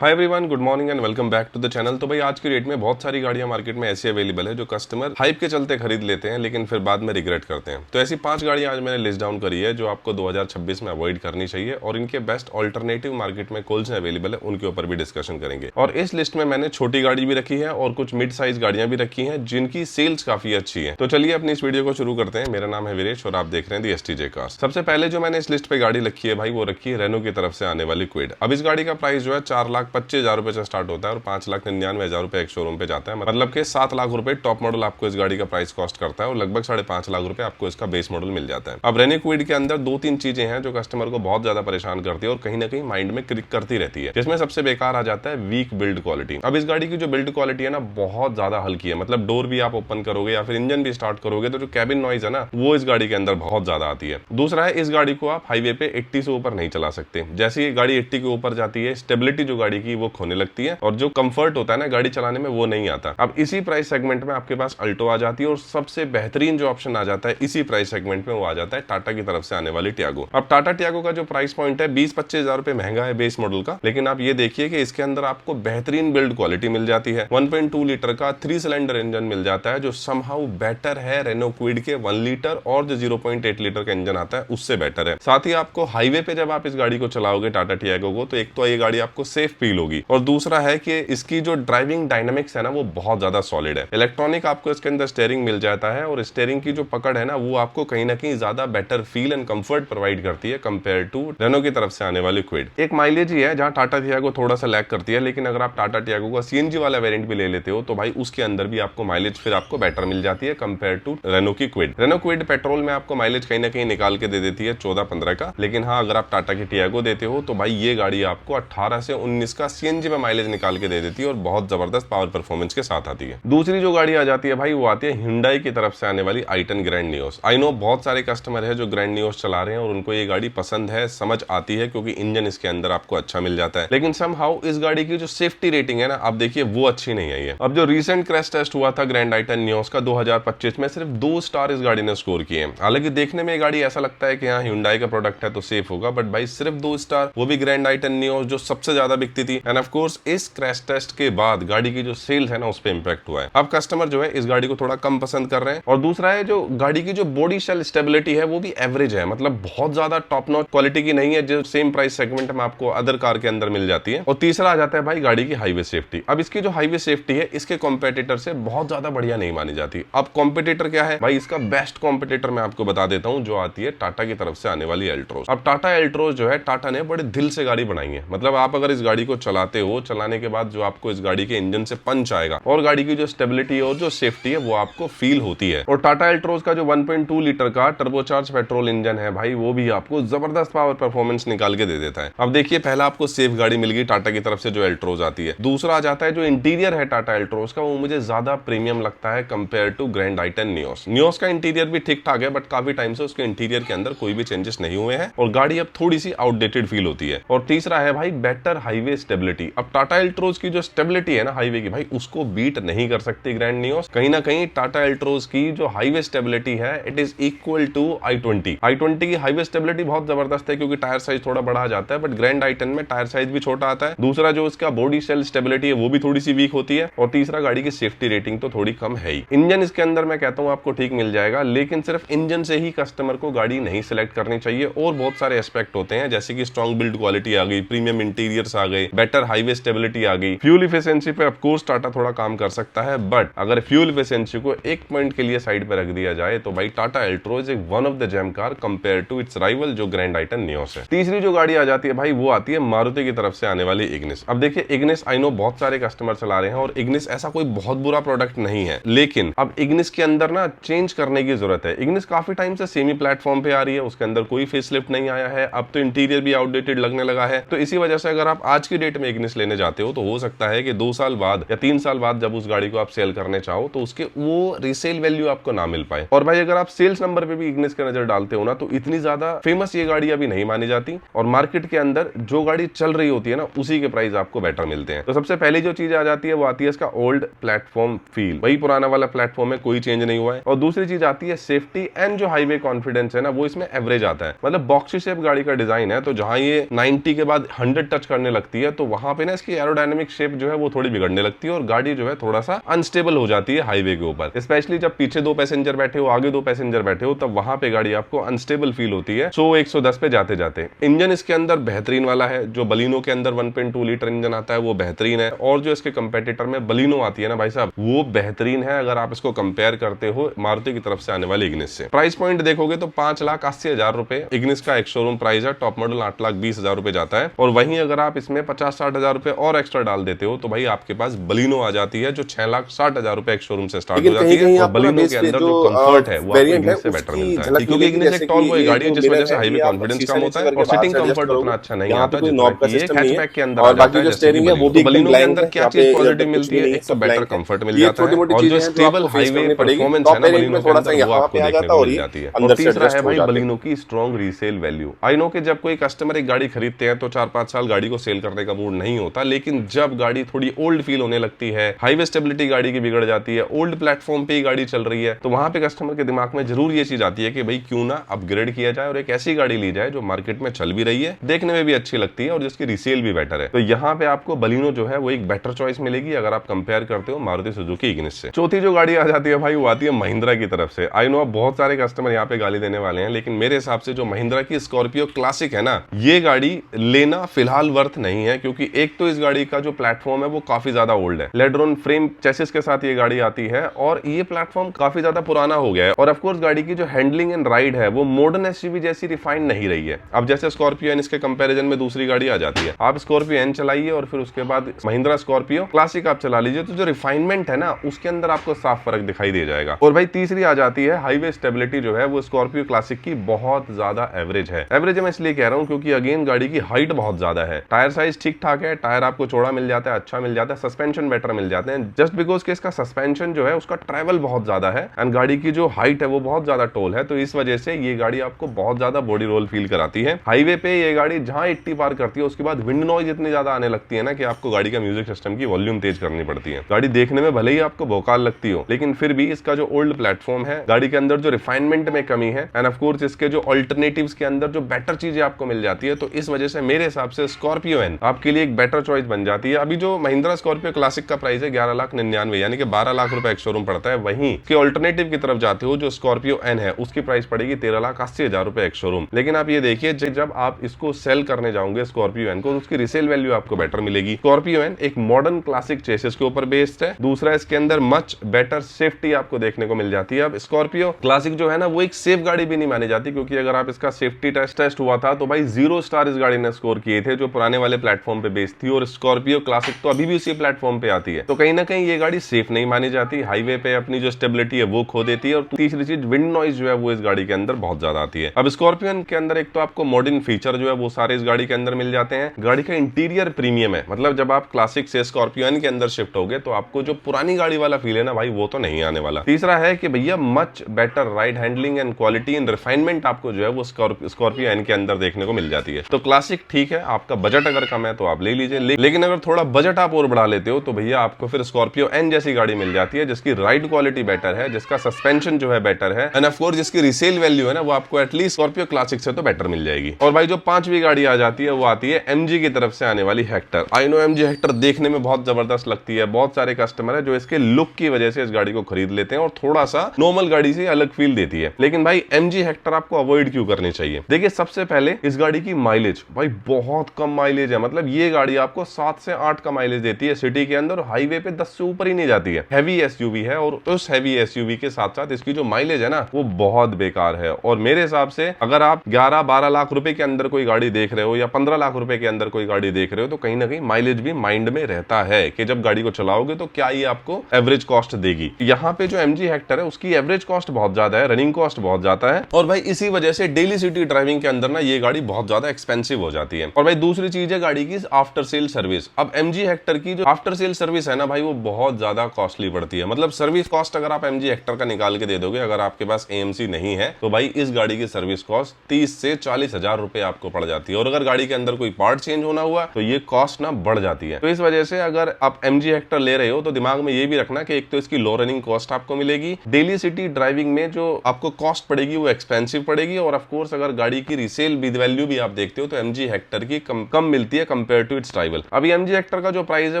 Hi everyone, good morning and welcome back to the channel. तो भाई आज की डेट में बहुत सारी गाड़ियां मार्केट में ऐसी अवेलेबल है जो कस्टमर हाइप के चलते खरीद लेते हैं लेकिन फिर बाद में रिग्रेट करते हैं। तो ऐसी 5 गाड़ियां आज मैंने लिस्ट डाउन करी है जो आपको 2026 में अवॉइड करनी चाहिए और इनके बेस्ट ऑल्टरनेटिव मार्केट में कौन से अवेलेबल है उनके ऊपर भी डिस्कशन करेंगे। और इस लिस्ट में मैंने छोटी गाड़ी भी रखी है और कुछ मिड साइज गाड़ियां भी रखी है जिनकी सेल्स काफी अच्छी है। तो चलिए अपनी इस वीडियो को शुरू करते हैं। मेरा नाम है वीरेश और आप देख रहे हैं दी एसटीजे कार्स। सबसे पहले जो मैंने इस लिस्ट पे गाड़ी रखी है भाई वो रखी है रेनो की तरफ से आने वाली क्विड। अब इस गाड़ी का प्राइस जो है 4,25,000 रुपए से स्टार्ट होता है और 5,99,000 रुपए एक शोरूम पे जाता है। मतलब के 7 लाख रुपए टॉप मॉडल आपको इस गाड़ी का प्राइस कॉस्ट करता है और लगभग 5.5 लाख रुपए आपको इसका बेस मॉडल मिल जाता है। अब रेनो क्विड के अंदर 2-3 चीजें हैं जो कस्टमर को बहुत ज्यादा परेशान करती है और कहीं ना कहीं माइंड में क्लिक करती रहती है, जिसमें सबसे बेकार आ जाता है वीक बिल्ड क्वालिटी। अब इस गाड़ी की जो बिल्ड क्वालिटी है ना बहुत ज्यादा हल्की है। मतलब डोर भी आप ओपन करोगे या फिर इंजन भी स्टार्ट करोगे तो जो कैबिन नॉइज है ना वो इस गाड़ी के अंदर बहुत ज्यादा आती है। दूसरा है, इस गाड़ी को आप हाईवे पे 80 से ऊपर नहीं चला सकते। जैसे ये गाड़ी 80 के ऊपर जाती है स्टेबिलिटी जो गाड़ी की वो खोने लगती है और जो कंफर्ट होता है ना गाड़ी चलाने में वो नहीं आता। अब इसी प्राइस सेगमेंट में आपके पास अल्टो आ जाती है और सबसे बेहतरीन जो ऑप्शन आ जाता है इसी प्राइस सेगमेंट में वो आ जाता है टाटा की तरफ से आने वाली टियागो। अब टाटा टियागो का जो प्राइस पॉइंट है 20-25 हजार रुपए महंगा है बेस मॉडल का, लेकिन आप ये देखिए कि इसके अंदर आपको बेहतरीन बिल्ड क्वालिटी मिल जाती है। 1.2 लीटर का 3 सिलेंडर इंजन मिल जाता है जो समहाउ बेटर है रेनो क्विड के 1 लीटर और जो 0.8 लीटर का इंजन आता है उससे बेटर है। साथ ही आपको हाईवे पे जब आप इस गाड़ी को चलाओगे टाटा टियागो को तो एक तो ये गाड़ी आपको सेफ फील होगी और दूसरा है कि इसकी जो ड्राइविंग डायनामिक्स है ना वो बहुत ज्यादा सॉलिड है। इलेक्ट्रॉनिक आपको इसके अंदर स्टीयरिंग मिल जाता है और स्टीयरिंग की जो पकड़ है ना वो आपको कहीं ना कहीं ज्यादा better feel and comfort provide करती है कंपेयर टू रेनो की तरफ से आने वाली क्विड। एक माइलेज ही है जहां टाटा टियागो थोड़ा सा लैग करती है, लेकिन अगर आप टाटा टियागो का सीएनजी वाला वेरिएंट भी ले लेते हो तो भाई उसके अंदर भी आपको माइलेज फिर आपको बेटर मिल जाती है कंपेयर टू रेनो की क्विड। रेनो क्विड पेट्रोल में आपको माइलेज कहीं ना कहीं निकाल के दे देती है 14-15 का, लेकिन हाँ अगर आप टाटा की टियागो देते हो तो भाई ये गाड़ी आपको 18 से 19 का सीएनजी में माइलेज निकाल के दे देती है और बहुत जबरदस्त पावर परफॉर्मेंस के साथ आती है। दूसरी जो गाड़ी आ जाती है भाई वो आती है Hyundai की तरफ से आने वाली i10 grand Nios. I know बहुत सारे कस्टमर है जो ग्रैंड नियोस चला रहे हैं और उनको ये गाड़ी पसंद है, समझ आती है क्योंकि इंजन इसके अंदर आपको अच्छा मिल जाता है, लेकिन समहाउ इस गाड़ी की जो सेफ्टी रेटिंग है ना आप देखिए वो अच्छी नहीं आई है। अब जो रिसेंट क्रैश टेस्ट हुआ था ग्रैंड i10 नियोस का 2025 में सिर्फ 2 स्टार इस गाड़ी ने स्कोर किए हैं। हालांकि देखने में ये गाड़ी ऐसा लगता है कि हाँ Hyundai का प्रोडक्ट है तो सेफ होगा, बट भाई सिर्फ 2 स्टार, वो भी ग्रैंड i10 नियोस जो सबसे ज्यादा बिकती थी। एंड ऑफ कोर्स इस क्रैश टेस्ट के बाद गाड़ी की जो सेल्स है ना उस पे इंपैक्ट हुआ है। अब कस्टमर जो है इस गाड़ी को थोड़ा कम पसंद कर रहे हैं और दूसरा है जो गाड़ी की जो बॉडी शेल स्टेबिलिटी है वो भी एवरेज है। मतलब बहुत ज्यादा टॉप नॉच क्वालिटी की नहीं है जो सेम प्राइस सेगमेंट में आपको अदर कार के अंदर मिल जाती है। और तीसरा आ जाता है भाई गाड़ी की हाईवे सेफ्टी। अब इसकी जो हाईवे सेफ्टी है इसके कॉम्पिटिटर से बहुत ज्यादा बढ़िया नहीं मानी जाती। अब कॉम्पिटिटर क्या है भाई, इसका बेस्ट कॉम्पिटिटर मैं आपको बता देता हूं जो आती है टाटा की तरफ से आने वाली एल्ट्रोज। अब टाटा एल्ट्रोज जो है टाटा ने बड़े दिल से गाड़ी बनाई है। मतलब आप अगर इस गाड़ी को चलाते हो, चलाने के बाद जो आपको इस गाड़ी के इंजन से पंच आएगा और गाड़ी की जो स्टेबिलिटी और जो सेफ्टी है वो आपको फील होती है। और टाटा एल्ट्रोज का जो 1.2 लीटर का टर्बोचार्ज पेट्रोल इंजन है भाई वो भी आपको जबरदस्त पावर परफॉर्मेंस निकाल के दे देता है। अब देखिए पहला आपको सेफ गाड़ी मिल गई टाटा की तरफ से जो एल्ट्रोज आती है। दूसरा आ जाता है जो इंटीरियर है टाटा एल्ट्रोज का वो मुझे ज्यादा प्रीमियम लगता है compare to grand i10 Nios. Nios का इंटीरियर भी ठीक ठाक है बट काफी टाइम से उसके इंटीरियर के अंदर कोई भी चेंजेस नहीं हुए हैं और गाड़ी अब थोड़ी सी आउटडेटेड फील होती है। और तीसरा है भाई बेटर हाईवे स्टेबिलिटी। अब टाटा एल्ट्रोज की जो स्टेबिलिटी है ना हाईवे की भाई उसको बीट नहीं कर सकती ग्रैंड नियोस। कहीं ना कहीं टाटा एल्ट्रोज की जो हाईवे स्टेबिलिटी है it is equal to i20 की हाईवे स्टेबिलिटी बहुत जबरदस्त है क्योंकि टायर साइज थोड़ा बढ़ा जाता है, बट ग्रैंड i10 में टायर साइज भी छोटा आता है। दूसरा जो इसका बॉडी शेल स्टेबिलिटी है वो भी थोड़ी सी वीक होती है और तीसरा गाड़ी की सेफ्टी रेटिंग तो थोड़ी कम है ही। इंजन इसके अंदर मैं कहता हूं आपको ठीक मिल जाएगा, लेकिन सिर्फ इंजन से ही कस्टमर को गाड़ी नहीं सिलेक्ट करनी चाहिए और बहुत सारे एस्पेक्ट होते हैं जैसे कि स्ट्रॉन्ग बिल्ड क्वालिटी आ गई, प्रीमियम इंटीरियर्स आ गए, बेटर हाईवे स्टेबिलिटी आ गई, फ्यूल इफिशिएंसी पे ऑफकोर्स टाटा थोड़ा काम कर सकता है, बट अगर फ्यूल इफिशिएंसी को एक पॉइंट के लिए साइड पे रख दिया जाए तो भाई टाटा एल्ट्रोज एक one of the gem car compare to its rival जो ग्रैंड i10 नियोस है। तीसरी जो गाड़ी आ जाती है भाई वो आती है मारुति की तरफ से आने वाली इग्निस। अब देखिए इग्निस आई नो बहुत सारे कस्टमर चला रहे हैं और इग्निस ऐसा कोई बहुत बुरा प्रोडक्ट नहीं है, लेकिन अब इग्निस के अंदर ना चेंज करने की जरूरत है। इग्निस काफी टाइम से सेमी प्लेटफॉर्म पे आ रही है, उसके अंदर कोई फेसलिफ्ट नहीं आया है, अब तो इंटीरियर भी आउटडेटेड लगने लगा है। तो इसी वजह से अगर आप आज की डेट में इग्निस लेने जाते हो तो हो सकता है कि 2 साल बाद या 3 साल बाद जब उस गाड़ी को आप सेल करने चाहो तो उसके वो रीसेल वैल्यू आपको ना मिल पाए। और भाई अगर आप सेल्स नंबर पे भी इग्निस की नजर डालते हो ना तो इतनी ज्यादा फेमस ये गाड़ी अभी नहीं मानी जाती और मार्केट के अंदर जो गाड़ी चल रही होती है ना उसी के प्राइस आपको बेटर मिलते हैं। तो सबसे पहली जो चीज आ जाती है वो आती है इसका ओल्ड प्लेटफॉर्म फील, वही पुराना वाला प्लेटफॉर्म है, कोई चेंज नहीं हुआ है। और दूसरी चीज आती है सेफ्टी एंड जो हाईवे कॉन्फिडेंस है ना वो इसमें एवरेज आता है। मतलब बॉक्सी शेप गाड़ी का डिजाइन है तो जहां ये 90 के बाद 100 टच करने लगती है है तो वहां पे ना इसकी एरोडायनेमिक शेप जो है वो थोड़ी बिगड़ने लगती है और गाड़ी जो है थोड़ा सा अनस्टेबल हो जाती है हाईवे के ऊपर। स्पेशली जब पीछे 2 पैसेंजर बैठे हो, आगे 2 पैसेंजर बैठे हो, तब वहां पे गाड़ी आपको अनस्टेबल फील होती है 100-110 पे जाते जाते। इंजन इसके अंदर बेहतरीन वाला है, जो बलिनो के अंदर 1.2 लीटर इंजन आता है वो बेहतरीन है, और जो इसके कंपेटिटर में बलिनो आती है ना भाई साहब, वो बेहतरीन है अगर आप इसको कंपेयर करते हो मारुति की तरफ से आने वाली इग्निस से। प्राइस पॉइंट देखोगे तो 5,80,000 रुपए इग्निस का एक शोरूम प्राइस है। टॉप मॉडल 8,20,000 रुपए जाता है, और वहीं अगर आप इसमें 50-60,000 रुपए और एक्स्ट्रा डाल देते हो तो भाई आपके पास बलिनो आ जाती है, जो 6,60,000 रुपए एक शोरूम से स्टार्ट हो जाती है। और बलिनो के अंदर जो कंफर्ट है वो आपको इग्निस से बेटर मिलता है, क्योंकि इग्निस एक टॉल बॉय गाड़ी है जिस वजह से हाईवे कॉन्फिडेंस कम होता है और सिटिंग कंफर्ट उतना अच्छा नहीं आता जितना कि ये हैचबैक के अंदर आ जाता है। जैसे कि बलिनो के अंदर क्या चीज पॉजिटिव मिलती है, एक तो बेटर कंफर्ट मिल जाता है, और जो स्टेबल हाईवे परफॉर्मेंस है ना बलिनो के अंदर वो आपको देखने को मिल जाती है। और तीसरा है भाई बलिनो की strong resale value. I know कि जब कोई कस्टमर एक गाड़ी खरीदते हैं तो 4-5 साल गाड़ी को सेल करने का मूड नहीं होता, लेकिन जब गाड़ी थोड़ी ओल्ड फील होने लगती है, हाईवे स्टेबिलिटी गाड़ी की बिगड़ जाती है, ओल्ड प्लेटफॉर्म पे ही गाड़ी चल रही है, तो वहां पे कस्टमर के दिमाग में जरूर ये चीज आती है कि भाई क्यों ना अपग्रेड किया जाए और एक ऐसी गाड़ी ली जाए जो मार्केट में चल भी रही है, देखने में भी अच्छी लगती है और जिसकी रीसेल भी बेटर है। तो यहाँ पे आपको बलिनो जो है वो एक बेटर चॉइस मिलेगी अगर आप कंपेयर करते हो मारुति सुजुकी इग्निस से। चौथी जो गाड़ी आ जाती है भाई वो आती है महिंद्रा की तरफ से। आई नो बहुत सारे कस्टमर यहाँ पे गाली देने वाले हैं, लेकिन मेरे हिसाब से जो महिंद्रा की स्कॉर्पियो क्लासिक है ना, ये गाड़ी लेना फिलहाल वर्थ नहीं है, क्योंकि एक तो इस गाड़ी का जो प्लेटफॉर्म है वो काफी ज्यादा ओल्ड है, लेड्रोन फ्रेम चेसिस के साथ ये गाड़ी आती है और ये प्लेटफॉर्म काफी ज्यादा पुराना हो गया है, और ऑफ कोर्स गाड़ी की जो हैंडलिंग एंड राइड है वो मॉडर्न एसयूवी जैसी रिफाइंड नहीं रही है। अब जैसे स्कॉर्पियो एन इसके कंपैरिजन में दूसरी गाड़ी आ जाती है, आप स्कॉर्पियो एन चलाइए और फिर उसके बाद महिंद्रा स्कॉर्पियो क्लासिक आप चला लीजिए, तो जो रिफाइनमेंट है ना उसके अंदर आपको साफ फर्क दिखाई दे जाएगा। और भाई तीसरी आ जाती है हाईवे स्टेबिलिटी जो है वो स्कॉर्पियो क्लासिक की बहुत ज्यादा एवरेज है। एवरेज मैं इसलिए कह रहा हूं क्योंकि अगेन गाड़ी की हाइट बहुत ज्यादा है, टायर साइज ठीक ठाक है, टायर आपको चौड़ा मिल जाता है, अच्छा मिल जाता है, सस्पेंशन बेटर मिल जाते हैं, जस्ट बिकॉज कि इसका सस्पेंशन जो है उसका ट्रेवल बहुत ज्यादा है एंड गाड़ी की जो हाइट है वो बहुत ज्यादा टोल है, तो इस वजह से ये गाड़ी आपको बहुत ज्यादा बॉडी रोल फील कराती है। हाईवे पे ये गाड़ी जहां 80 पार करती है उसके बाद विंड नॉइज इतनी ज्यादा आने लगती है ना कि आपको गाड़ी का म्यूजिक सिस्टम की वॉल्यूम तेज करनी पड़ती है। गाड़ी देखने में भले ही आपको भौकाल लगती हो, लेकिन फिर भी इसका जो ओल्ड प्लेटफॉर्म है, गाड़ी के अंदर जो रिफाइनमेंट में कमी है एंड ऑफ कोर्स इसके जो अल्टरनेटिव्स के अंदर जो बेटर चीजें आपको मिल जाती है, तो इस वजह से मेरे हिसाब से स्कॉर्पियो एन आपके लिए एक बेटर चॉइस बन जाती है। अभी जो महिंद्रा स्कॉर्पियो क्लासिक का प्राइस है 11,99,000 यानी कि 12 लाख रुपए एक शोरूम पड़ता है, वहीं के अल्टरनेटिव की तरफ जाते हो जो स्कॉर्पियो एन है उसकी प्राइस पड़ेगी 13,80,000 रुपए एक शोरूम। लेकिन आप ये देखिए जब आप इसको सेल करने जाओगे स्कॉर्पियो एन को, तो उसकी रिसेल वैल्यू आपको बेटर मिलेगी। स्कॉर्पियो एन एक मॉडर्न क्लासिक चेसिस के ऊपर बेस्ड है, दूसरा इसके अंदर मच बेटर सेफ्टी आपको देखने को मिल जाती है। अब स्कॉर्पियो क्लासिक जो है ना वो एक सेफ गाड़ी भी नहीं मानी जाती, क्योंकि अगर आप इसका सेफ्टी टेस्ट हुआ था तो भाई 0 स्टार इस गाड़ी ने स्कोर किए थे जो पुराने वाले प्लेटफॉर्म पे बेस्ड थी, और स्कॉर्पियो क्लासिक तो अभी भी उसी प्लेटफॉर्म पे आती है, तो कहीं ना कहीं ये गाड़ी सेफ नहीं मानी जाती, हाईवे पे अपनी जो स्टेबिलिटी है वो खो देती है, और तीसरी चीज विंड नॉइज जो है वो इस गाड़ी के अंदर बहुत ज्यादा आती है। अब स्कॉर्पियो के अंदर एक तो आपको मॉडर्न फीचर जो है वो सारे इस गाड़ी के अंदर मिल जाते हैं, गाड़ी का इंटीरियर प्रीमियम है, मतलब जब आप क्लासिक से स्कॉर्पियो के अंदर शिफ्ट होगे तो आपको जो पुरानी गाड़ी वाला फील है ना भाई वो तो नहीं आने वाला। तीसरा है कि भैया much better ride handling and quality and refinement आपको जो है वो स्कॉर्पियो एन के अंदर देखने को मिल जाती है। तो क्लासिक ठीक है, आपका बजट अगर कम है तो आप ले लीजिए, लेकिन अगर थोड़ा बजट आप और बढ़ा लेते हो तो भैया आपको फिर स्कॉर्पियो एन जैसी गाड़ी मिल जाती है जिसकी राइड क्वालिटी बेटर है, जिसका सस्पेंशन जो है बेटर है एंड ऑफ कोर्स जिसकी रीसेल वैल्यू है ना वो आपको एटलीस्ट स्कॉर्पियो क्लासिक से तो बेटर मिल जाएगी। और भाई जो पांचवी गाड़ी आ जाती है वो आती है एमजी की तरफ से आने वाली Hector. I know MG Hector देखने में बहुत जबरदस्त लगती है, बहुत सारे कस्टमर है जो इसके लुक की वजह से इस गाड़ी को खरीद लेते हैं और थोड़ा सा नॉर्मल गाड़ी से अलग फील देती है, लेकिन भाई एमजी हेक्टर आपको अवॉइड क्यों करनी चाहिए? देखिए सबसे पहले इस गाड़ी की माइलेज भाई बहुत कम माइलेज है, मतलब ये गाड़ी आपको 7 से 8 का माइलेज देती है सिटी के अंदर, हाईवे पे 10 से ऊपर ही नहीं जाती है। हैवी एसयूवी है और उस हैवी एसयूवी के साथ साथ इसकी जो माइलेज है ना वो बहुत बेकार है, और मेरे हिसाब से अगर आप 11-12 लाख रुपए के अंदर कोई गाड़ी देख रहे हो या 15 लाख रुपए के अंदर कोई गाड़ी देख रहे हो तो कहीं ना कहीं माइलेज भी माइंड में रहता है कि जब गाड़ी को चलाओगे तो क्या ये आपको एवरेज कॉस्ट देगी। यहाँ पे जो एमजी हेक्टर है उसकी एवरेज कॉस्ट बहुत ज्यादा है, रनिंग कॉस्ट बहुत ज्यादा है, और भाई इसी वजह से डेली सिटी ड्राइविंग के अंदर ना ये गाड़ी बहुत ज्यादा एक्सपेंसिव हो जाती है। और भाई दूसरी चीज है गाड़ी की आफ्टर सेल सर्विस। अब एमजी हेक्टर की जो आफ्टर सेल सर्विस है ना भाई वो बहुत ज्यादा कॉस्टली पड़ती है, मतलब सर्विस कॉस्ट अगर आप एमजी हेक्टर का निकाल के दे दोगे, अगर आपके पास एएमसी नहीं है तो भाई इस गाड़ी की सर्विस कॉस्ट 30 से 40 हजार रुपए आपको पड़ जाती है, और अगर गाड़ी के अंदर कोई पार्ट चेंज होना हुआ तो ये कॉस्ट ना बढ़ जाती है। तो इस वजह से अगर आप एमजी हेक्टर ले रहे हो तो दिमाग में ये भी रखना कि एक तो इसकी लो रनिंग कॉस्ट आपको मिलेगी, डेली सिटी ड्राइविंग में जो आपको कॉस्ट पड़ेगी वो एक्सपेंसिव पड़ेगी, और ऑफ कोर्स अगर गाड़ी की रीसेल वैल्यू भी आप देखते हो तो एमजी हेक्टर की कम मिलती है कंपेयर टू इट्स राइवल। अभी MG हेक्टर का जो प्राइस है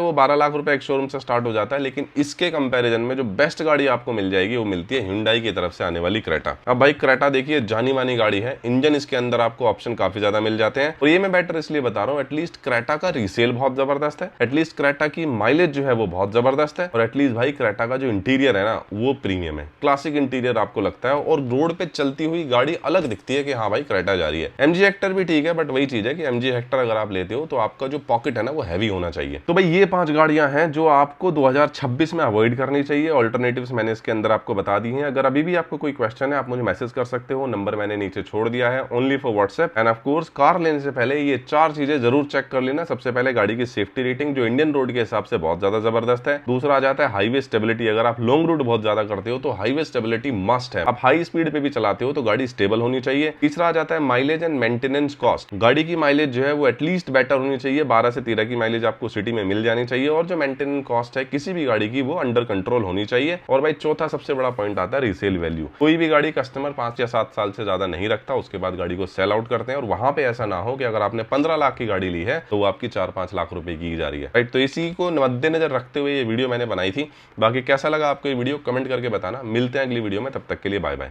वो 12 लाख रुपए एक शोरूम से स्टार्ट हो जाता है, लेकिन इसके कंपैरिजन में जो बेस्ट गाड़ी आपको मिल जाएगी वो मिलती है Hyundai की तरफ से आने वाली क्रेटा। अब भाई क्रेटा देखिए जानी मानी गाड़ी है, इंजन इसके अंदर आपको ऑप्शन काफी ज्यादा मिल जाते हैं, और ये मैं बेटर इसलिए बता रहा हूँ, एटलीस्ट क्रेटा का रीसेल बहुत जबरदस्त है, एटलीस्ट क्रेटा की माइलेज जो है वो बहुत जबरदस्त है, और एटलीस्ट भाई क्रेटा का जो इंटीरियर है ना वो प्रीमियम है, क्लासिक इंटीरियर आपको लगता है, और रोड पे चलती हुई गाड़ी अलग दिखती है कि हाँ भाई क्रेटा जा रही है। MG हेक्टर भी ठीक है, बट वही चीज है कि MG हेक्टर अगर आप लेते हो तो आपका जो पॉकेट है ना वो हैवी होना चाहिए। तो भाई ये 5 गाड़ियां हैं जो आपको 2026 में अवॉइड करनी चाहिए। ऑल्टरनेटिव्स मैंने इसके अंदर आपको बता दी हैं। अगर अभी भी आपको कोई क्वेश्चन है आप मुझे मैसेज कर सकते हो, नंबर मैंने नीचे छोड़ दिया है, only for WhatsApp. End of course car लेने से पहले ये 4 चीजें जरूर चेक कर लेना। सबसे पहले गाड़ी की सेफ्टी रेटिंग जो इंडियन रोड के हिसाब से बहुत ज्यादा जबरदस्त है। दूसरा आ जाता है हाईवे स्टेबिलिटी, अगर आप लॉन्ग रूट बहुत ज्यादा करते हो तो हाईवे स्टेबिलिटी मस्ट है। आप हाई स्पीड पे भी चलाते हो तो गाड़ी स्टेबल होनी चाहिए। तीसरा आ जाता है माइलेज एंड मेंटेनेंस कॉस्ट, गाड़ी की माइलेज जो है वो एटलीस्ट बेटर होनी चाहिए, 12 से 13 की माइलेज आपको सिटी में मिल जानी चाहिए, और जो मेंटेनेंस कॉस्ट है किसी भी गाड़ी की वो अंडर कंट्रोल होनी चाहिए। और भाई चौथा सबसे बड़ा पॉइंट आता है रीसेल वैल्यू। कोई भी गाड़ी कस्टमर 5 या 7 साल से ज्यादा नहीं रखता, उसके बाद गाड़ी को सेल आउट करते हैं, और वहां पे ऐसा ना हो कि अगर आपने 15 लाख की गाड़ी ली है तो वो आपकी 4-5 लाख रुपए की जा रही है, राइट। तो इसी को मद्देनजर रखते हुए ये वीडियो मैंने बनाई थी। बाकी कैसा लगा आपको ये वीडियो कमेंट करके बताना। मिलते हैं अगली वीडियो में, तब तक के लिए बाय बाय।